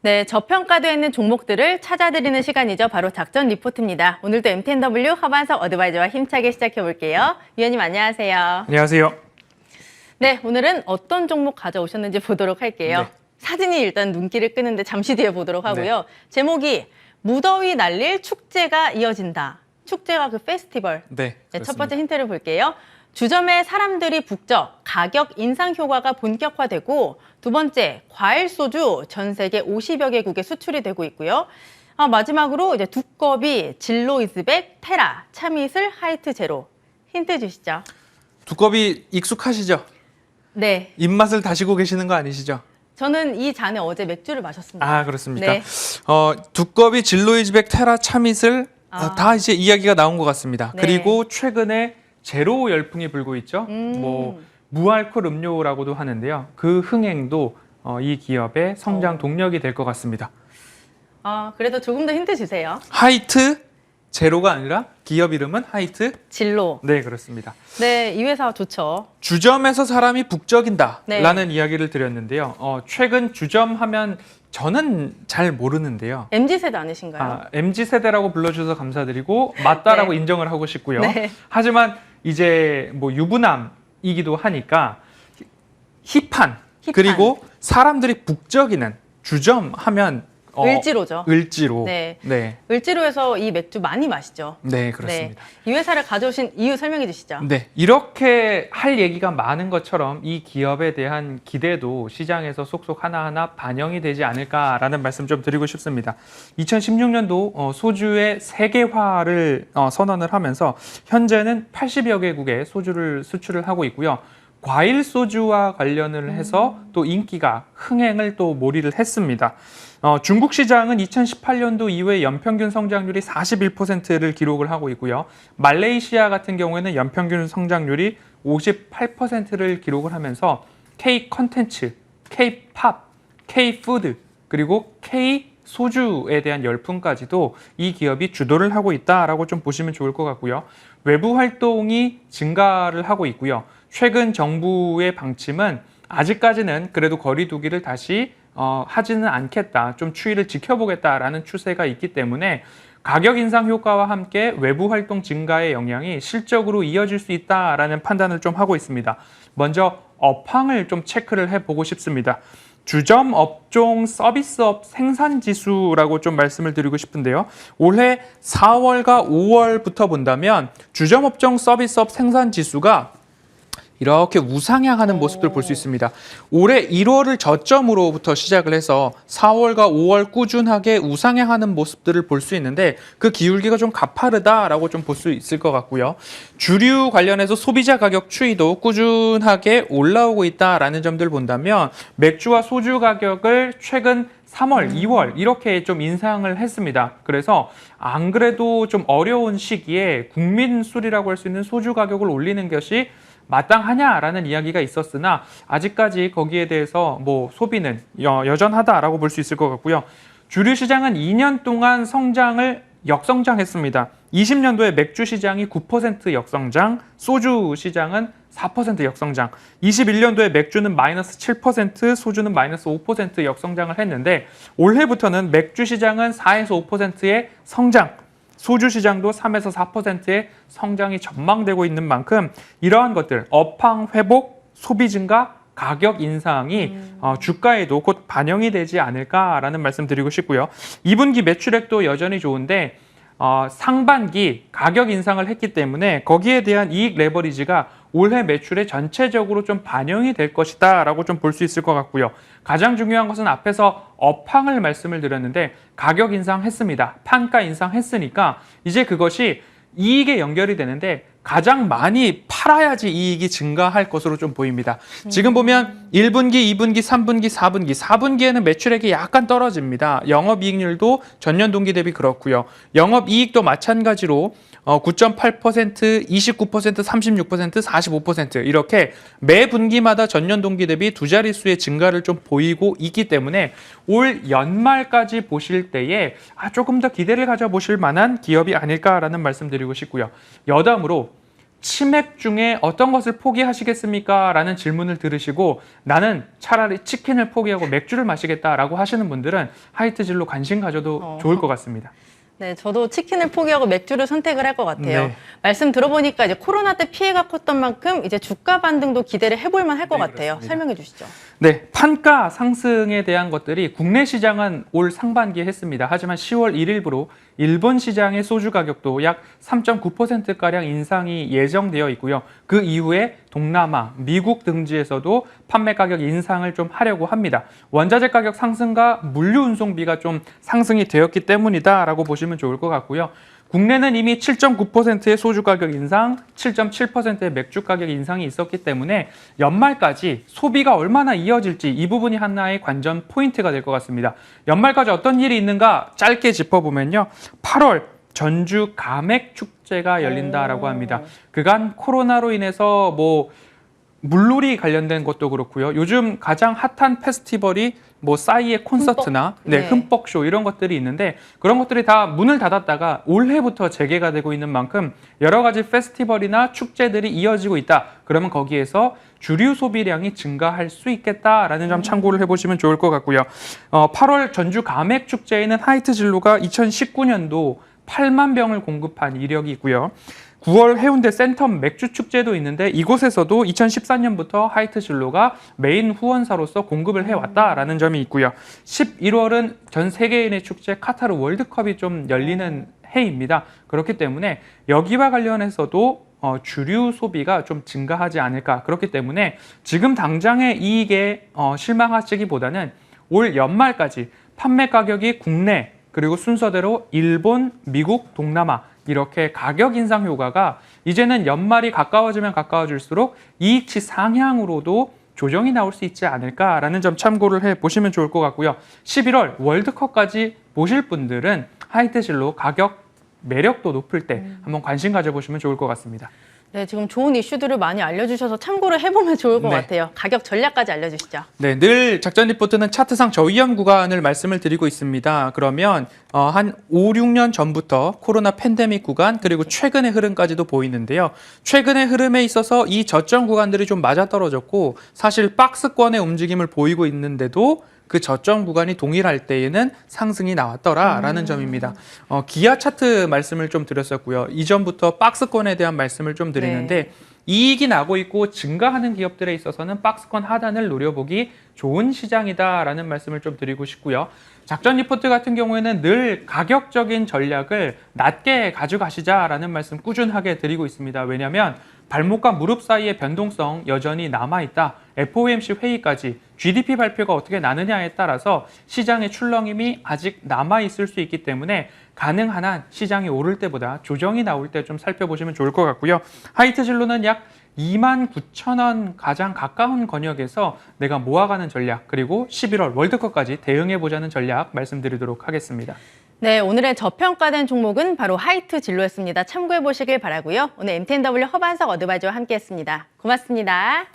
네, 저평가되어 있는 종목들을 찾아드리는 시간이죠. 바로 작전 리포트입니다. 오늘도 MTNW 하반석 어드바이저와 힘차게 시작해 볼게요. 위원님 안녕하세요. 안녕하세요. 네, 오늘은 어떤 종목 가져오셨는지 보도록 할게요. 네. 사진이 일단 눈길을 끄는데 잠시 뒤에 보도록 하고요. 네. 제목이 무더위 날릴 축제가 이어진다. 축제가 그 페스티벌. 네, 첫 번째 힌트를 볼게요. 주점에 사람들이 북적, 가격 인상 효과가 본격화되고 두 번째, 과일 소주 전 세계 50여 개국에 수출이 되고 있고요. 마지막으로 이제 두꺼비, 진로 이즈백, 테라, 참이슬, 하이트 제로. 힌트 주시죠. 두꺼비 익숙하시죠? 네, 입맛을 다시고 계시는 거 아니시죠? 저는 이 잔에 어제 맥주를 마셨습니다. 아, 그렇습니까? 네. 두꺼비, 진로이즈백, 테라, 참이슬 다 이제 이야기가 나온 것 같습니다. 네. 그리고 최근에 제로 열풍이 불고 있죠. 뭐 무알콜 음료라고도 하는데요. 그 흥행도 이 기업의 성장 동력이 될 것 같습니다. 그래도 조금 더 힌트 주세요. 하이트 제로가 아니라 기업 이름은 하이트. 진로. 네, 그렇습니다. 네, 이 회사 좋죠. 주점에서 사람이 북적인다라는 네. 이야기를 드렸는데요. 최근 주점 하면 저는 잘 모르는데요. MZ세대 아니신가요? MZ세대라고 불러주셔서 감사드리고 맞다라고 네. 인정을 하고 싶고요. 네. 하지만 이제 뭐 유부남이기도 하니까 힙한 그리고 사람들이 북적이는 주점 하면 을지로죠. 을지로. 네. 네. 을지로에서 이 맥주 많이 마시죠. 네, 그렇습니다. 네. 이 회사를 가져오신 이유 설명해 주시죠. 네, 이렇게 할 얘기가 많은 것처럼 이 기업에 대한 기대도 시장에서 속속 하나하나 반영이 되지 않을까라는 말씀 좀 드리고 싶습니다. 2016년도 소주의 세계화를 선언을 하면서 현재는 80여 개국에 소주를 수출을 하고 있고요. 과일 소주와 관련을 해서 또 인기가 흥행을 또 몰이를 했습니다. 중국 시장은 2018년도 이후에 연평균 성장률이 41%를 기록을 하고 있고요. 말레이시아 같은 경우에는 연평균 성장률이 58%를 기록을 하면서 K 컨텐츠, K 팝, K 푸드, 그리고 K 소주에 대한 열풍까지도 이 기업이 주도를 하고 있다라고 좀 보시면 좋을 것 같고요. 외부 활동이 증가를 하고 있고요. 최근 정부의 방침은 아직까지는 그래도 거리 두기를 다시 하지는 않겠다, 좀 추이를 지켜보겠다라는 추세가 있기 때문에 가격 인상 효과와 함께 외부 활동 증가의 영향이 실적으로 이어질 수 있다라는 판단을 좀 하고 있습니다. 먼저 업황을 좀 체크를 해보고 싶습니다. 주점 업종 서비스업 생산 지수라고 좀 말씀을 드리고 싶은데요. 올해 4월과 5월부터 본다면 주점 업종 서비스업 생산 지수가 이렇게 우상향하는 모습을 볼 수 있습니다. 올해 1월을 저점으로부터 시작을 해서 4월과 5월 꾸준하게 우상향하는 모습들을 볼 수 있는데 그 기울기가 좀 가파르다라고 좀 볼 수 있을 것 같고요. 주류 관련해서 소비자 가격 추이도 꾸준하게 올라오고 있다라는 점들 본다면 맥주와 소주 가격을 최근 3월, 2월 이렇게 좀 인상을 했습니다. 그래서 안 그래도 좀 어려운 시기에 국민 술이라고 할 수 있는 소주 가격을 올리는 것이 마땅하냐라는 이야기가 있었으나 아직까지 거기에 대해서 뭐 소비는 여전하다라고 볼 수 있을 것 같고요. 주류 시장은 2년 동안 성장을 역성장했습니다. 20년도에 맥주 시장이 9% 역성장, 소주 시장은 4% 역성장, 21년도에 맥주는 마이너스 7%, 소주는 마이너스 5% 역성장을 했는데 올해부터는 맥주 시장은 4에서 5%의 성장, 소주 시장도 3에서 4%의 성장이 전망되고 있는 만큼 이러한 것들, 업황 회복, 소비 증가, 가격 인상이 주가에도 곧 반영이 되지 않을까라는 말씀 드리고 싶고요. 2분기 매출액도 여전히 좋은데 상반기 가격 인상을 했기 때문에 거기에 대한 이익 레버리지가 올해 매출에 전체적으로 좀 반영이 될 것이다 라고 좀 볼 수 있을 것 같고요. 가장 중요한 것은 앞에서 업황을 말씀을 드렸는데 가격 인상했습니다. 판가 인상했으니까 이제 그것이 이익에 연결이 되는데 가장 많이 팔아야지 이익이 증가할 것으로 좀 보입니다. 지금 보면 1분기, 2분기, 3분기, 4분기, 4분기에는 매출액이 약간 떨어집니다. 영업이익률도 전년 동기 대비 그렇고요. 영업이익도 마찬가지로 9.8%, 29%, 36%, 45% 이렇게 매 분기마다 전년 동기 대비 두 자릿수의 증가를 좀 보이고 있기 때문에 올 연말까지 보실 때에 조금 더 기대를 가져보실 만한 기업이 아닐까라는 말씀 드리고 싶고요. 여담으로 치맥 중에 어떤 것을 포기하시겠습니까? 라는 질문을 들으시고 나는 차라리 치킨을 포기하고 맥주를 마시겠다라고 하시는 분들은 하이트 진로 관심 가져도 좋을 것 같습니다. 네, 저도 치킨을 포기하고 맥주를 선택을 할 것 같아요. 네. 말씀 들어보니까 이제 코로나 때 피해가 컸던 만큼 이제 주가 반등도 기대를 해볼 만할 것 네, 같아요. 그렇습니다. 설명해 주시죠. 네, 판가 상승에 대한 것들이 국내 시장은 올 상반기에 했습니다. 하지만 10월 1일부로 일본 시장의 소주 가격도 약 3.9%가량 인상이 예정되어 있고요. 그 이후에 동남아, 미국 등지에서도 판매 가격 인상을 좀 하려고 합니다. 원자재 가격 상승과 물류 운송비가 좀 상승이 되었기 때문이다라고 보시면 좋을 것 같고요. 국내는 이미 7.9%의 소주 가격 인상, 7.7%의 맥주 가격 인상이 있었기 때문에 연말까지 소비가 얼마나 이어질지 이 부분이 하나의 관전 포인트가 될 것 같습니다. 연말까지 어떤 일이 있는가 짧게 짚어보면요. 8월 전주 가맥 축제가 열린다라고 합니다. 그간 코로나로 인해서 물놀이 관련된 것도 그렇고요. 요즘 가장 핫한 페스티벌이 싸이의 콘서트나 흠뻑. 네. 흠뻑쇼 이런 것들이 있는데 그런 것들이 다 문을 닫았다가 올해부터 재개가 되고 있는 만큼 여러 가지 페스티벌이나 축제들이 이어지고 있다. 그러면 거기에서 주류 소비량이 증가할 수 있겠다라는 점 참고를 해보시면 좋을 것 같고요. 8월 전주 가맥 축제에는 하이트 진로가 2019년도 8만 병을 공급한 이력이 있고요. 9월 해운대 센텀 맥주 축제도 있는데 이곳에서도 2014년부터 하이트 진로가 메인 후원사로서 공급을 해왔다라는 점이 있고요. 11월은 전 세계인의 축제 카타르 월드컵이 좀 열리는 해입니다. 그렇기 때문에 여기와 관련해서도 주류 소비가 좀 증가하지 않을까. 그렇기 때문에 지금 당장의 이익에 실망하시기보다는 올 연말까지 판매 가격이 국내 그리고 순서대로 일본, 미국, 동남아 이렇게 가격 인상 효과가 이제는 연말이 가까워지면 가까워질수록 이익치 상향으로도 조정이 나올 수 있지 않을까라는 점 참고를 해보시면 좋을 것 같고요. 11월 월드컵까지 보실 분들은 하이트 진로 가격 매력도 높을 때 한번 관심 가져보시면 좋을 것 같습니다. 네, 지금 좋은 이슈들을 많이 알려주셔서 참고를 해보면 좋을 것 네. 같아요. 가격 전략까지 알려주시죠. 네, 늘 작전 리포트는 차트상 저위험 구간을 말씀을 드리고 있습니다. 그러면 한 5, 6년 전부터 코로나 팬데믹 구간 그리고 최근의 흐름까지도 보이는데요. 최근의 흐름에 있어서 이 저점 구간들이 좀 맞아떨어졌고 사실 박스권의 움직임을 보이고 있는데도 그 저점 구간이 동일할 때에는 상승이 나왔더라라는 점입니다. 기아 차트 말씀을 좀 드렸었고요. 이전부터 박스권에 대한 말씀을 좀 드리는데 이익이 나고 있고 증가하는 기업들에 있어서는 박스권 하단을 노려보기 좋은 시장이다라는 말씀을 좀 드리고 싶고요. 작전 리포트 같은 경우에는 늘 가격적인 전략을 낮게 가져가시자라는 말씀 꾸준하게 드리고 있습니다. 왜냐하면 발목과 무릎 사이의 변동성 여전히 남아있다. FOMC 회의까지 GDP 발표가 어떻게 나느냐에 따라서 시장의 출렁임이 아직 남아있을 수 있기 때문에 가능한 한 시장이 오를 때보다 조정이 나올 때 좀 살펴보시면 좋을 것 같고요. 하이트 진로는 약 29,000원 가장 가까운 권역에서 내가 모아가는 전략 그리고 11월 월드컵까지 대응해보자는 전략 말씀드리도록 하겠습니다. 네, 오늘의 저평가된 종목은 바로 하이트 진로였습니다. 참고해 보시길 바라고요. 오늘 MTNW 허반석 어드바이저와 함께했습니다. 고맙습니다.